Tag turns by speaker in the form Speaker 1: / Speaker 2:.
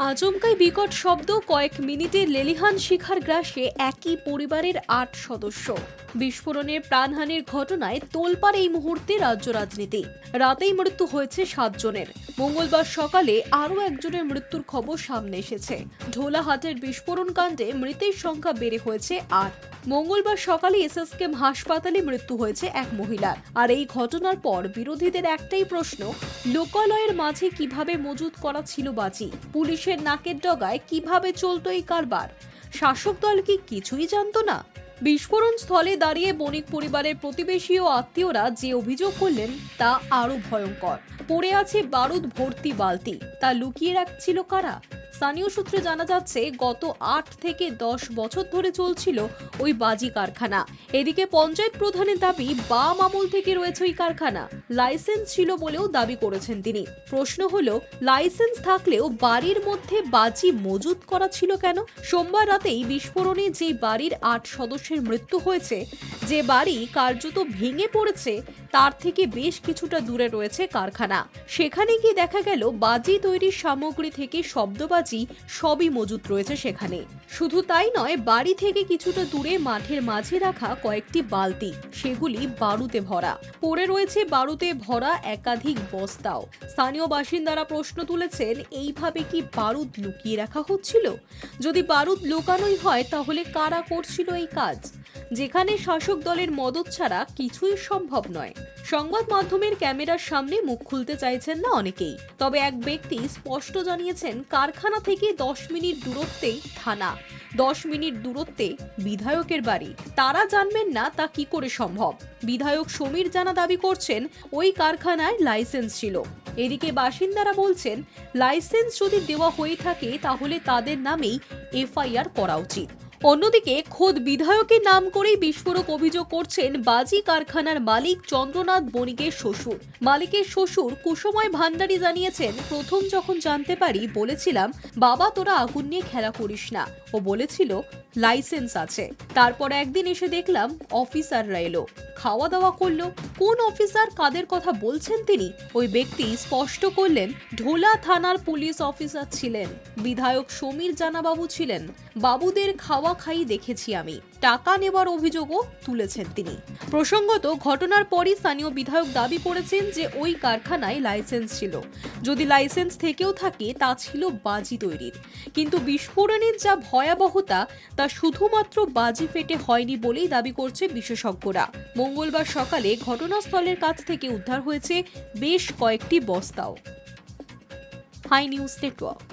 Speaker 1: আচমকাই বিকট শব্দ, কয়েক মিনিটে লেলিহান শিখার গ্রাসে একই পরিবারের ৮ সদস্য। বিস্ফোরণের প্রাণহানির ঘটনায় তোলপাড় এই মুহূর্তে রাজ্য রাজনীতি। রাতেই মৃত্যু হয়েছে ৭ জনের। মঙ্গলবার সকালে আরও একজনের মৃত্যুর খবর সামনে এসেছে। ঢোলাহাটের বিস্ফোরণ কাণ্ডে মৃতের সংখ্যা বেড়ে হয়েছে ৮। মঙ্গলবার সকালে এসএসকেএম হাসপাতালে মৃত্যু হয়েছে এক মহিলার। আর এই ঘটনার পর বিরোধীদের একটাই প্রশ্ন, লোকালয়ের মাঝে কিভাবে মজুত করা ছিল বাজি? পুলিশের নাকের ডগায় কিভাবে চলতো এই কারবার? শাসক দল কি কিছুই জানতো না? বিস্ফোরণ স্থলে দাঁড়িয়ে বণিক পরিবারের প্রতিবেশী ও আত্মীয়রা যে অভিযোগ করলেন তা আরো ভয়ঙ্কর। পড়ে আছে বারুদ ভর্তি বালতি, তা লুকিয়ে রাখছিল কারা? স্থানীয় সূত্রে জানা যাচ্ছে, গত ৮ থেকে ১০ বছর ধরে চলছিল ওই বাজি কারখানা। এদিকে পঞ্চায়েত প্রধানের দাবি, বাম আমল থেকে রয়েছে ওই কারখানা। লাইসেন্স ছিল বলেও দাবি করেছেন তিনি। প্রশ্ন হলো, লাইসেন্স থাকলেও বাড়ির মধ্যে বাজি মজুত করা ছিল কেন? সোমবার রাতেই বিস্ফোরণে যে বাড়ির ৮ সদস্যের মৃত্যু হয়েছে, যে বাড়ি কার্যত ভেঙে পড়েছে, তার থেকে বেশ কিছুটা দূরে রয়েছে কারখানা। সেখানে গিয়ে দেখা গেল বাজি তৈরির সামগ্রী থেকে শব্দবাজি সবই মজুত রয়েছে সেখানে। শুধু তাই নয়, বাড়ি থেকে কিছুটা দূরে মাঠের মাঝে রাখা কয়েকটি বালতি, সেগুলি বারুদে ভরা। পড়ে রয়েছে বারুদে ভরা একাধিক বস্তাও। স্থানীয় বাসিন্দারা প্রশ্ন তুলেছেন, এইভাবে কি বারুদ লুকিয়ে রাখা হচ্ছিল? যদি বারুদ লুকানোই হয়, তাহলে কারা করছিল এই কাজ? যেখানে শাসক দলের মদত ছাড়া কিছুই সম্ভব নয়। সংবাদ মাধ্যমের ক্যামেরার সামনে মুখ খুলতে চাইছেন না অনেকেই। তবে এক ব্যক্তি স্পষ্ট জানিয়েছেন, কারখানা থেকে ১০ মিনিট দূরত্বেই থানা, ১০ মিনিট দূরত্বে বিধায়কের বাড়ি। তারা জানবেন না তা কি করে সম্ভব? বিধায়ক সমীর জানা দাবি করছেন, ওই কারখানায় লাইসেন্স ছিল। এদিকে বাসিন্দারা বলছেন, লাইসেন্স যদি দেওয়া হয়ে থাকে, তাহলে তাদের নামেই এফআইআর করা উচিত। অন্যদিকে খোদ বিধায়কের নাম করেই বিস্ফোরক অভিযোগ করছেন বাজি কারখানার মালিক চন্দ্রনাথ বণিকের শ্বশুর। মালিকের শ্বশুর কুসময় ভান্ডারী জানিয়েছেন, প্রথম যখন জানতে পারি বলেছিলাম, বাবা তোরা আগুন নিয়ে খেলা করিস না। ও বলেছিল লাইসেন্স আছে। তারপর একদিন এসে দেখলাম অফিসাররা এলো, খাওয়া দাওয়া করলো। কোন অফিসার, কাদের কথা বলছেন তিনি? ওই ব্যক্তি স্পষ্ট করলেন, ঢোলা থানার পুলিশ অফিসার ছিলেন। বিধায়ক সমীর জানাবাবু ছিলেন। বাবুদের খাওয়া খাই দেখেছি আমি। টাকা নেবার অভিযোগও তুলেছেন তিনি। প্রসঙ্গত, ঘটনার পরই স্থানীয় বিধায়ক দাবি করেছেন যে ওই কারখানায় লাইসেন্স ছিল। যদি লাইসেন্স থেকেও থাকে, তা ছিল বাজি তৈরির। কিন্তু বিস্ফোরণের যা ভয়াবহতা, তা শুধুমাত্র বাজি ফেটে হয়নি বলেই দাবি করছে বিশেষজ্ঞরা। মঙ্গলবার সকালে ঘটনাস্থলের কাছ থেকে উদ্ধার হয়েছে বেশ কয়েকটি বস্তাও। High news network.